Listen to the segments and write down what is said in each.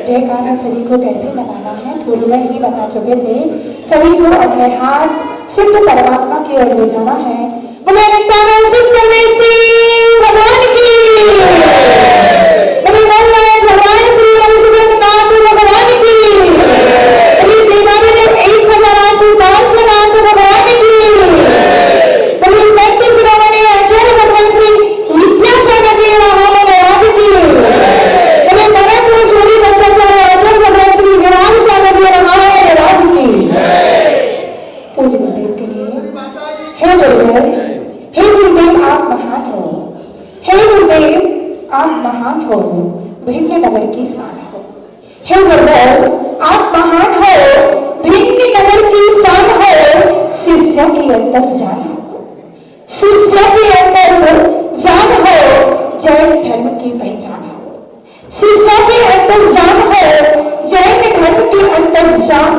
जयकारा सभी को कैसे लगाना है गुरु में ही बता चुके थे। सभी को अपने हाथ सिद्ध परमात्मा की ओर ले जाना है। बोले नित्यानंद सिद्ध परमेश्वर भगवान की, बोले भगवान श्री रघुनाथ भगवान की, बोले देवादेव 1008 भगवान की, बोले संत श्रवण आचार्य भगवान श्री विद्यासागर जी महाराज की, बोले भरत सूरी भट्टाचार्य आचार्य भगवान श्री विराम सागर जी महाराज की। पूज्य गुरुदेव के लिए हे गुरुदेव, हे गुरुदेव आप महान हो, हे गुरुदेव आप महान हो, भिन्न नगर की शान हो। हे गुरुदेव आप महान हो, भिन्न नगर की शान हो, शिष्य की अंतस जान हो, शिष्य की अंतस जान हो, जैन धर्म की पहचान हो, शिष्य की अंतस जान हो, जैन धर्म की अंतस जान,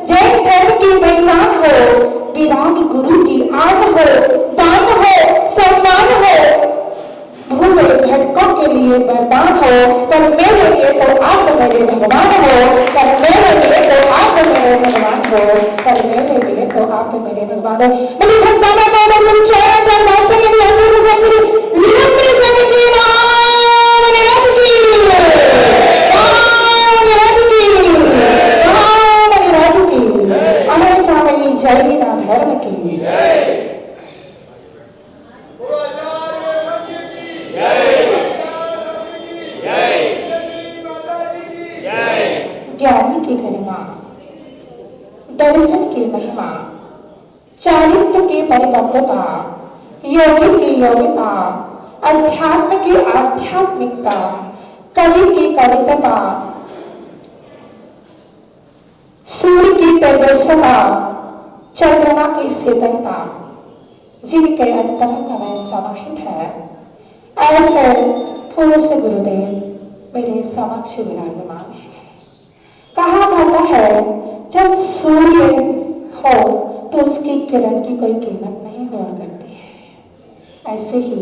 जैन धर्म की पहचान हो, विराग गुरु की आन हो, दान हो, सम्मान हो, भूल भटकों के लिए वरदान हो, पर मेरे लिए तो आप मेरे भगवान हो, पर मेरे लिए तो आप मेरे भगवान हो, पर मेरे लिए तो आप मेरे भगवान हो। बोले भक्ताना बाबा तुम चरण चरण दास के लिए आचार्य भगवान श्री वीरेंद्र स्वामी जी महाराज की, महाराज की, महाराज की, अमर सावली जय ना धर्म की ज्ञानी की गरिमा, दर्शन की महिमा, चारित्र की परिपक्वता, योगी की योगिता, अध्यात्म की आध्यात्मिकता, कवि की कविता, सूर्य की तेजस्वता, चंद्रमा की शीतलता, जिनके अंतःकरण में समाहित है, ऐसे पूज्य गुरुदेव मेरे समक्ष विराजमान है। कहा जाता है जब सूर्य हो तो उसकी किरण की कोई कीमत नहीं हुआ करती है। ऐसे ही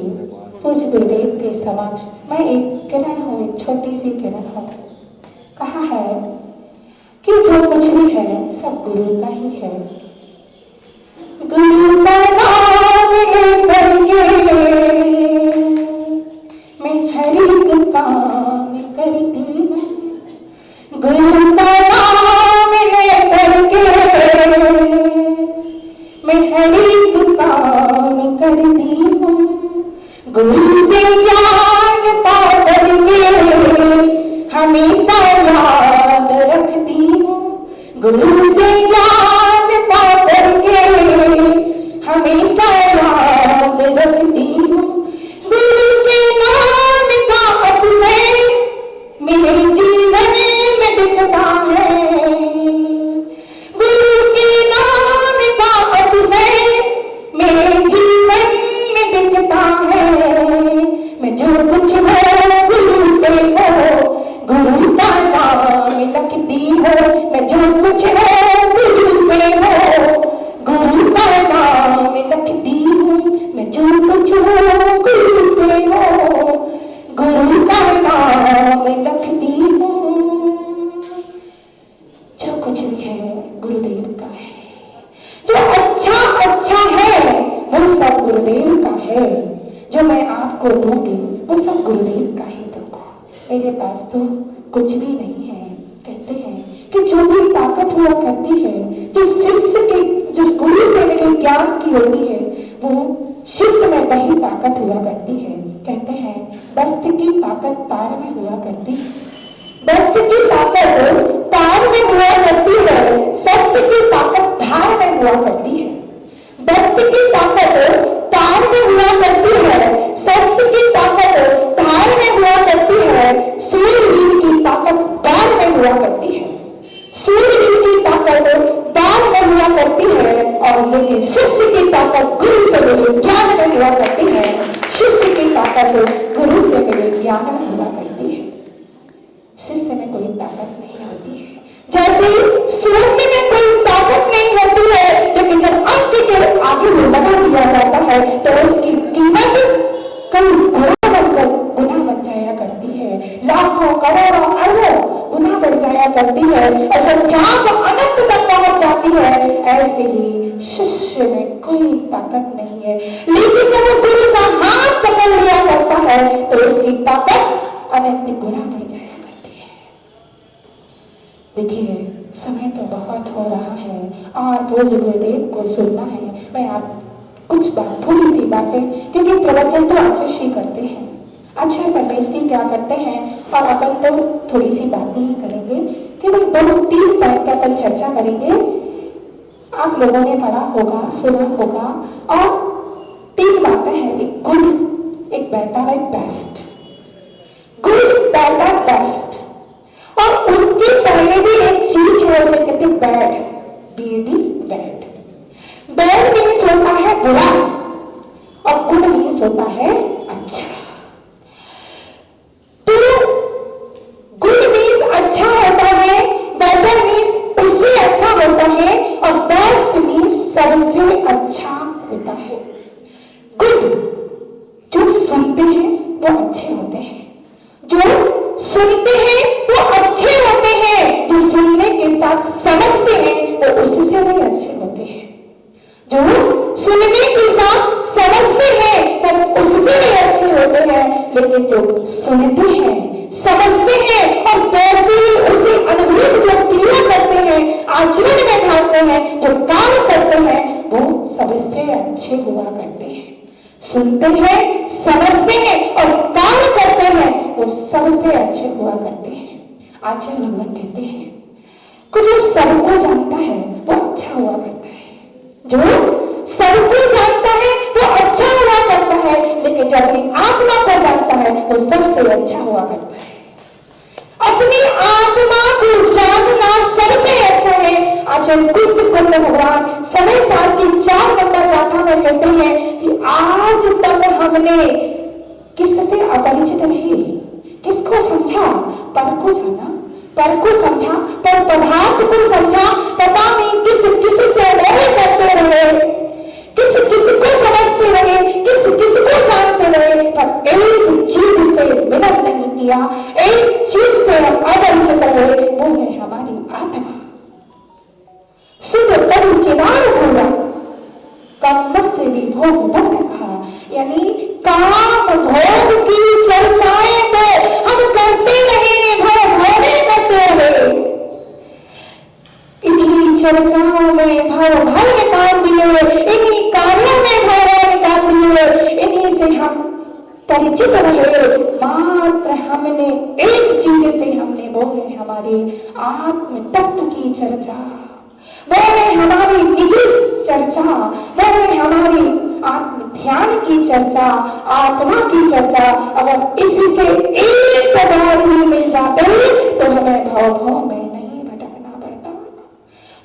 पूज्य गुरुदेव के समक्ष मैं एक किरण हूँ, एक छोटी सी किरण हूँ। कहा है कि जो कुछ भी है सब गुरु का ही है। गुरु का नाम लेकर मैं हर एक काम करती हूँ, गुरु का नाम लेकर मैं हर एक काम करती हूँ, गुरु से ज्ञान पा करके हमेशा याद रखती हूँ, गुरु से ज्ञान पा करके हमेशा याद रखती हूँ, वो सब गुरुदेव का ही दुख, मेरे पास तो कुछ भी नहीं है। कहते हैं कि जो भी ताकत हुआ करती है, जो शिष्य के, जो गुरु से मिले ज्ञान की होती है, वो शिष्य में वही ताकत हुआ करती है। कहते हैं वस्त्र की ताकत तार में हुआ करती है, वस्त्र की ताकत तार में हुआ करती है, शस्त्र की ताकत धार में हुआ करती है। वस्त्र की ताकत तार में हुआ करती है, शस्त्र की ताकत धार में हुआ करती है, सूर्यवीर की ताकत दान में हुआ करती है, सूर्यवीर की ताकत दान में हुआ करती है। और लेकिन शिष्य की ताकत गुरु से मिले ज्ञान में हुआ करती है, शिष्य की ताकत गुरु से मिले ज्ञान में हुआ करती है। शिष्य में कोई ताकत नहीं होती है, जैसे स्वर्ण में कोई ताकत नहीं होती है, लेकिन जब अंक के आगे लगा दिया जाता है तो उसकी कीमत कई गुना बन जाया करती है, लाखों करोड़ों अरबों गुना बढ़ जाया करती है, ऐसा ज्ञान अनंत तक पहुंच जाती है। ऐसे ही शिष्य में कोई ताकत नहीं है, लेकिन जब वो गुरु का हाथ पकड़ लिया करता है तो उसकी ताकत अनंत गुना बढ़ जाया करती है। देखिए समय तो बहुत हो रहा है और रोज गुरुदेव को सुनना है। मैं आप कुछ बात, थोड़ी सी बातें, क्योंकि प्रवचन तो अच्छे ही करते हैं, अच्छा परमेश्वरी क्या करते हैं, और अपन तो थोड़ी सी बातें ही करेंगे, केवल 2-3 पॉइंट पर अपन चर्चा करेंगे। आप लोगों ने पढ़ा होगा, सुना होगा, और 3 बातें हैं, एक गुड, एक बेटर, एक बेस्ट। Good, better, best. और उसके पहले भी एक चीज है, उसे कहते हैं bad, BD bad. Bad means होता है बुरा और गुड मीन्स होता है अच्छा। तो गुड मीन्स अच्छा होता है, बेटर मीन्स उससे अच्छा होता है, और बेस्ट मीन्स सबसे अच्छा होता है। गुड जो सुनते हैं वो अच्छे होते हैं, जो सुनते हैं वो अच्छे होते हैं, जो सुनने के साथ समझते हैं वो उससे भी अच्छे होते हैं, जो सुनने के साथ समझते हैं वो उससे भी अच्छे होते हैं। लेकिन जो सुनते हैं, समझते हैं और कैसे उसे अनुभव जो क्रिया करते हैं, आचरण में ढालते हैं, जो काम करते हैं, वो सबसे अच्छे हुआ करते हैं। सुनते हैं, समझते हैं और काम करते हैं, वो सबसे अच्छे हुआ करते हैं। आचार्य भगवान कहते हैं कि जो सबको जानता है वो अच्छा हुआ करता है, जो सबको जानता है वो अच्छा हुआ करता है, लेकिन जो अपनी आत्मा को जानता है वो सबसे अच्छा हुआ करता है। अपनी आत्मा को जानना सबसे अच्छा है। आचार्य कुंद भगवान समय साल की 4 नंबर गाथा में कहते हैं कि आज तक हमने किससे अपरिचित नहीं, किसको समझा, पर को जाना, पर को समझा, पर पदार्थ को समझा, पता नहीं किस से मोह करते रहे, किस को समझते रहे, किस को जानते रहे, पर एक चीज से मिलन नहीं किया, एक चीज से हम अपरिचित रहे, वो है हमारी आत्मा। शुद्ध परिचिदार होगा, काम से भी भोग बंद कहा, यानी काम भोग की चर्चाएं तो हम करते रहे, भोग करते रहे, इन्हीं चर्चाओं में भाव निकाल दिए, इन्हीं कार्यों में भाव निकाल दिए, इन्हीं से हम परिचित रहे। मात्र हमने एक चीज से हमने, वो है हमारी आत्म तत्व की चर्चा, वो है हमारी निजी चर्चा, वो है हमारी आत्म ध्यान की चर्चा, आत्मा की चर्चा। अगर इससे एक बार ही मिल जाते तो हमें भाव में नहीं भटकना पड़ता।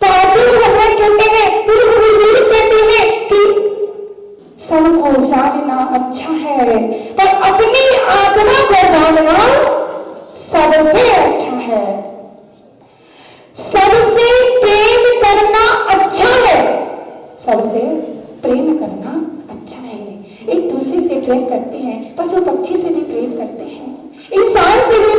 तो आचार्य भगवान कहते हैं, कहते हैं कि सबको जानना अच्छा है, पर अपनी आत्मा को जानना सबसे अच्छा है। सबसे प्रेम करना अच्छा है, सबसे प्रेम करना अच्छा है। एक दूसरे से प्रेम करते हैं, पशु पक्षी से भी प्रेम करते हैं, इंसान से भी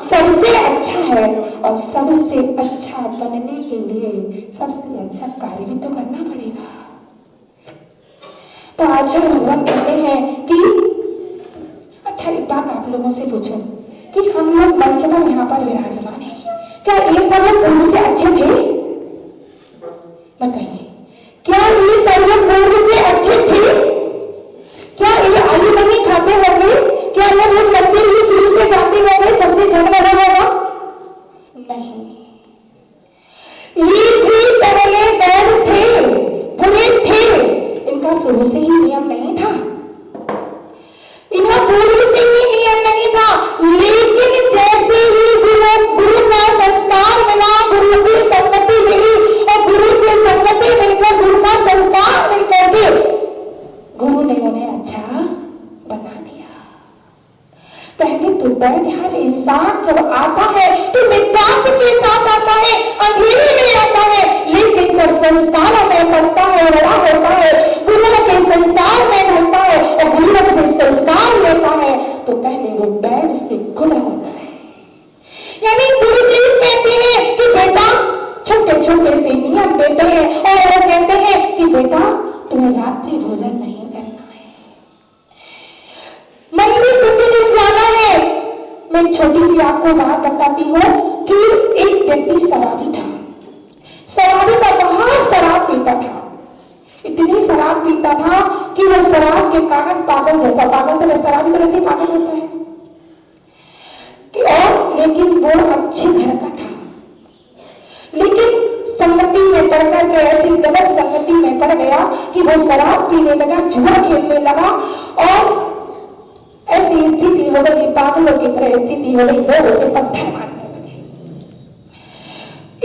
सबसे अच्छा है और सबसे अच्छा बनने के लिए सबसे अच्छा कार्य भी तो करना पड़ेगा। तो आचार्य भगवान कहते हैं कि अच्छा एक बात आप लोगों से पूछो कि हम लोग मंच में यहाँ पर विराजमान हैं, क्या ये सब लोग पूर्व से अच्छे थे? बताइए, क्या ये सब लोग पूर्व से अच्छे थे? क्या ये आलू बनी खाते होंगे? क्या ये लोग मंदिर में शुरू से जाते होंगे, सबसे झगड़ा होगा? नहीं, ये भी पहले बैद थे, बुरे थे, इनका शुरू से ही नियम नहीं था, इनका पूर्व से ही नियम नहीं था। लेकिन जैसे ही गुरु का संस्कार मिला, गुरु की संगति मिली और गुरु की संगति मिलकर गुरु का संस्कार मिलकर के गुरु ने उन्हें अच्छा बना दिया। पहले तो बैठ हर इंसान जब आता है तो मिजाज के साथ आता है, अंधेरे में आता है, लेकिन जब संस्कारों में बनता है, बड़ा होता है, गुरु के संस्कार में ढलता है और गुरु से संस्कार लेता है तो पहले वो बैठ से गुण होता है। यानी गुरु जी कहते हैं कि बेटा, छोटे छोटे से नियम देते हैं और वो कहते हैं कि बेटा तुम्हें रात्रि भोजन नहीं करना है, मंदिर प्रतिदिन जाना है। मैं छोटी सी आपको बात बताती हूँ कि एक व्यक्ति शराबी था, शराबी का बहुत शराब पीता था, इतनी शराब पीता था कि वो शराब के कारण पागल जैसा, पागल तो शराबी तरह से पागल होता है कि और लेकिन वो अच्छे घर का था, लेकिन संगति में पड़कर के ऐसी गलत संगति में पड़ गया कि वो शराब पीने लगा, जुआ खेलने लगा और ऐसी स्थिति हो गई कि पागलों की तरह स्थिति हो गई, लोगों के पत्थर मारने लगे।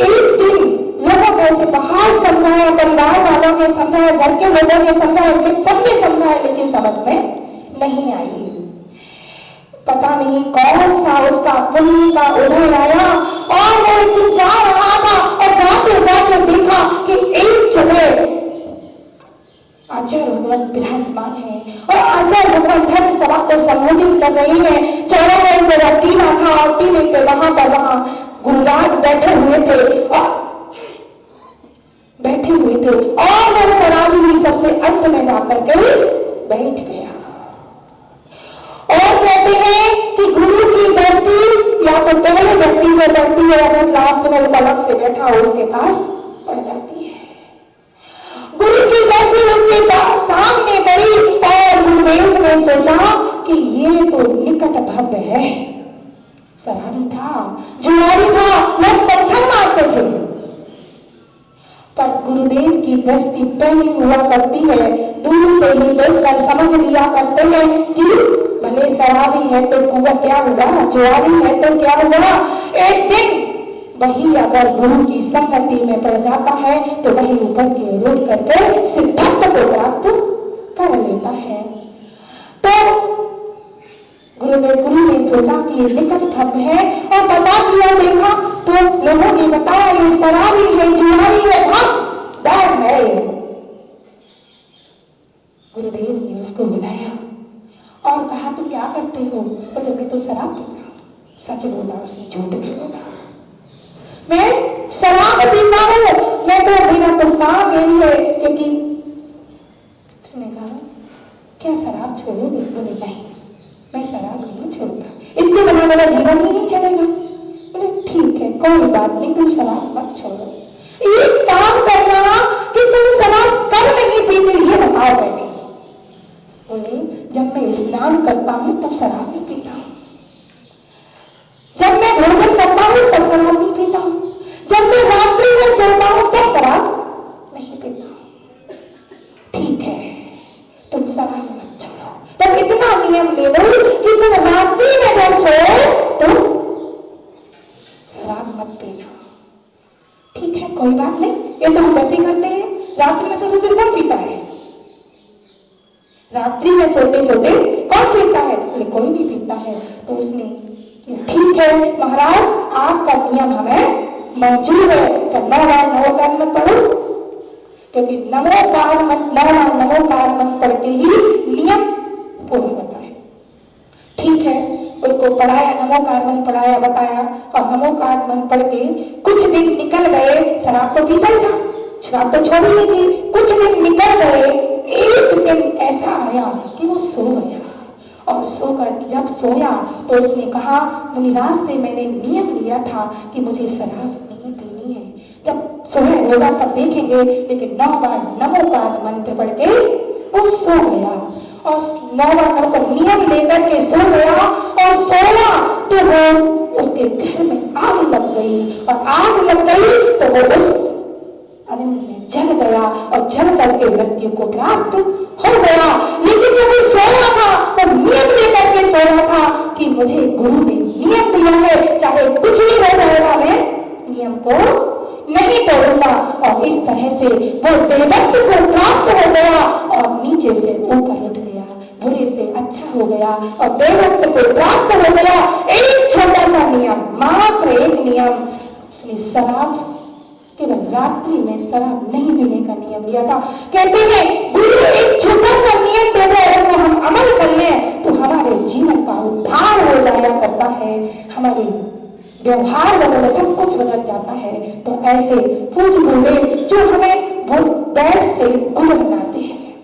एक दिन लोगों ने उसे बाहर समझाया, परिवार वालों ने समझाया, घर के लोगों ने समझाया, सबने समझाया, लेकिन समझ में नहीं आई। पता नहीं कौन सा उसका पुण्य का उदय आया और वो एक दिन जा रहा था और जाते जाते देखा कि एक जगह आचार्य भगवान विराजमान है और आचार्य भगवान धर्म सभा को संबोधित कर रही है। चारों ओर मेरा टीना था और टीने के वहां पर वहां गुरुराज बैठे हुए थे और वो शराबी भी सबसे अंत में जाकर के बैठ गया और कहते हैं कि गुरु की दृष्टि या तो पहले व्यक्ति में पड़ती है या लास्ट में पलक से बैठा हो उसके पास पड़ जाती है। गुरु की दृष्टि उसके सामने पड़ी और गुरुदेव ने सोचा कि ये तो निकट भव्य है। शराबी था, जुआरी था, लोग पत्थर मारते थे, पर गुरुदेव की दृष्टि पहली हुआ करती है, दूर से ही देखकर समझ लिया करते हैं कि भले शराबी है तो क्या हुआ, जुआरी है तो क्या हुआ, एक दिन वही अगर गुरु की संगति में पड़ जाता है तो वही ऊपर की ओर करके सिद्धार्थ को प्राप्त कर लेता है। तो गुरु ने सोचा कि ये निकट भव्य है और बता दिया, देखा तो लोगों ने बताया ये शराबी है, जुआरी है, भक्त डर है। गुरुदेव ने उसको बुलाया और कहा तुम क्या करते हो? बोले मैं तो शराब पीता हूं। सच बोला उसने, झूठ नहीं बोला, मैं शराब पीता हूं, मैं तो बिना तुम कहाँ गई है, क्योंकि उसने कहा क्या शराब छोड़ोगे? बोले नहीं, मैं शराब नहीं छोड़ता, इसके बिना मेरा जीवन ही नहीं चलेगा। बोले ठीक है, कोई बात नहीं, तुम शराब मत छोड़ो। एक काम करना कि तुम शराब कब नहीं पीते ये बताओ मैंने। बोले जब मैं स्नान करता हूं तब शराब नहीं पीता हूं, जब मैं भोजन करता हूं तब शराब नहीं पीता हूं, जब मैं रात्रि में सोता हूं तब शराब नहीं पीता हूं। ठीक है, तुम शराब मत छोड़ो, तब इतना नियम ले लो कि तुम रात्रि में जब सोओ तो शराब मत पीना। ठीक है, कोई बात नहीं, ये तो हम वैसे ही करते हैं, रात्रि में सोते कौन पीता है? रात्रि में सोते सोते कौन पीता है? बोले कोई भी पीता है। तो उसने ठीक है महाराज, आपका नियम हमें मंजूर है, तो नमो कर्म पढ़ो, क्योंकि नमो कार मत पढ़ के ही नियम पूर्ण होता है। ठीक है, उस उसको पढ़ाया, नमोकार मंत्र पढ़ाया, बताया, और नमोकार मंत्र पढ़ के कुछ दिन निकल गए। शराब तो पीता था, शराब तो छोड़ी नहीं थी। कुछ दिन निकल गए, एक दिन ऐसा आया कि वो सो गया, और सोकर जब सोया तो उसने कहा, मुनिराज से मैंने नियम लिया था कि मुझे शराब नहीं पीनी है। जब सोया होगा तब देखेंगे, लेकिन 9 बार नमोकार मंत्र पढ़ के वो सो गया, और 9 बार का नियम लेकर के सो गया, और सोया तो वो उसके घर में आग लग गई, और आग लग गई तो वो उस अग्नि में जल गया, और जल करके मृत्यु को प्राप्त हो गया। लेकिन जब वो सोया था, वो नियम लेकर के सोया था कि मुझे गुरु ने नियम दिया है, चाहे कुछ भी हो जाएगा मैं नियम को नहीं तोड़ूंगा। और इस तरह से वो देवत्व को प्राप्त हो गया, और नीचे से ऊपर उठ गया, बुरे से अच्छा हो गया, और देवत्व को प्राप्त हो गया। एक छोटा सा नियम, मात्र एक नियम, उसने शराब केवल रात्रि में शराब नहीं पीने का नियम लिया था। कहते हैं गुरु एक छोटा सा नियम दे दे, अगर हम अमल कर लें तो हमारे जीवन का उद्धार हो जाया करता है, हमारे व्यवहार बदल, सब कुछ बदल जाता है। तो ऐसे पूज बोले जो हमें वो बैर से गुरु बनाते हैं,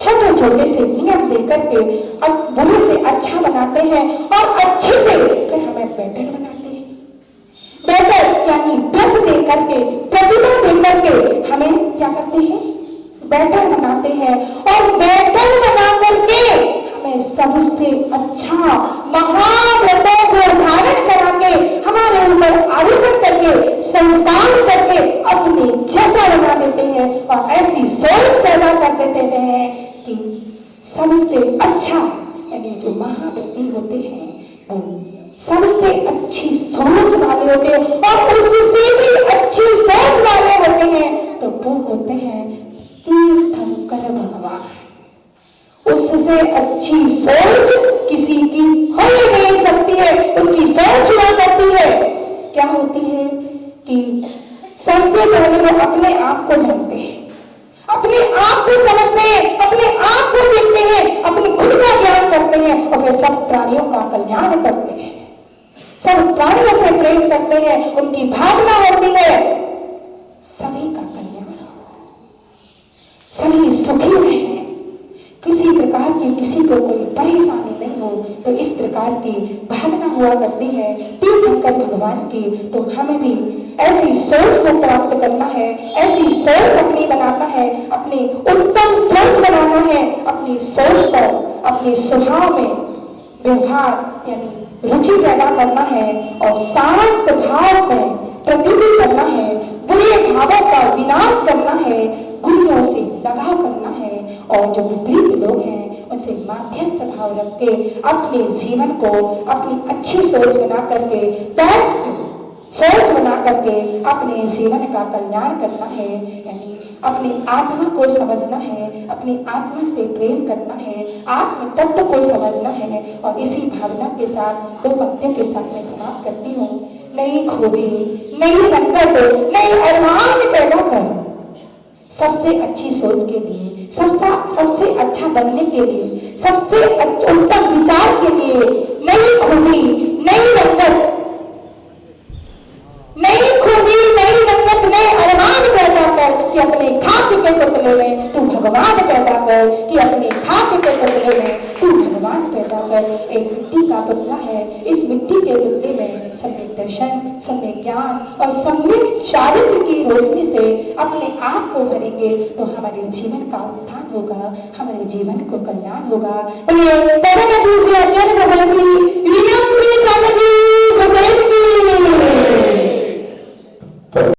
छोटे छोटे से नियम देकर के अब बुरे से अच्छा बनाते हैं, और अच्छे से फिर हमें बेटर बनाते हैं। बेटर यानी व्रत दे करके, प्रतिभा दे करके हमें क्या करते हैं, बेटर बनाते हैं, और बेटर बना करके हमें सबसे अच्छा महाव्रतों को धारण करा के, हमारे ऊपर आरोपण करके, संस्कार करके अपने जैसा बना देते हैं, और ऐसी सोच पैदा कर देते हैं कि सबसे अच्छा, यानी जो महाव्रती होते हैं वो सबसे अच्छी सोच वाले होते हैं, और उससे भी अच्छी सोच वाले होते हैं तो वो होते हैं तीर्थंकर भगवान। उससे अच्छी सोच किसी की हो ही नहीं सकती है। उनकी सोच हुआ करती है, क्या होती है कि सबसे पहले वो अपने आप को जानते हैं, अपने आप को समझते हैं, अपने आप को देखते हैं, अपने खुद का ज्ञान करते हैं, और फिर सब प्राणियों का कल्याण करते हैं, सब प्राणियों से प्रेम करते हैं। उनकी भावना होती है सभी का कल्याण हो, सभी सुखी रहे, किसी प्रकार की किसी को कोई परेशानी नहीं हो। तो इस प्रकार की भावना हुआ करती है तीर्थंकर भगवान की। तो हमें भी ऐसी सोच को प्राप्त करना है, ऐसी सोच अपनी बनाना है, अपनी उत्तम सोच बनाना है, अपनी सोच पर, अपने स्वभाव में व्यवहार यानी रुचि पैदा करना है, और शांत भाव में प्रतिदिन करना है, बुरे भावों का विनाश करना है, गुरुओं से लगाव करना है, और जो विपरीत लोग हैं उनसे माध्यस्थ भाव रख के अपने जीवन को अपनी अच्छी सोच बना करके, बेस्ट सोच बना करके अपने जीवन का कल्याण करना है। यानी अपनी आत्मा को समझना है, अपनी आत्मा से प्रेम करना है, आत्म तत्व को समझना है। और इसी भावना के साथ 2 पंक्तियों के साथ मैं समाप्त करती हूँ। नई खूबी, नई रंगत, नई अरमान पैदा कर, सबसे अच्छी सोच के लिए, सबसे अच्छा बनने के लिए, सबसे उत्तम विचार के लिए नई खूबी, नई रंगत, नई खूबी, नई रंगत, नए अरमान पैदा कर कि अपने खाक के पुतले में तू भगवान पैदा कर, कि अपने खाक के पुतले में तू भगवान पैदा कर। एक मिट्टी का पुतला है, इस मिट्टी के पुतले में सम्यक दर्शन, सम्यक ज्ञान और सम्यक चारित्र की रोशनी से अपने आप को भरेंगे तो हमारे जीवन का उत्थान होगा, हमारे जीवन को कल्याण होगा।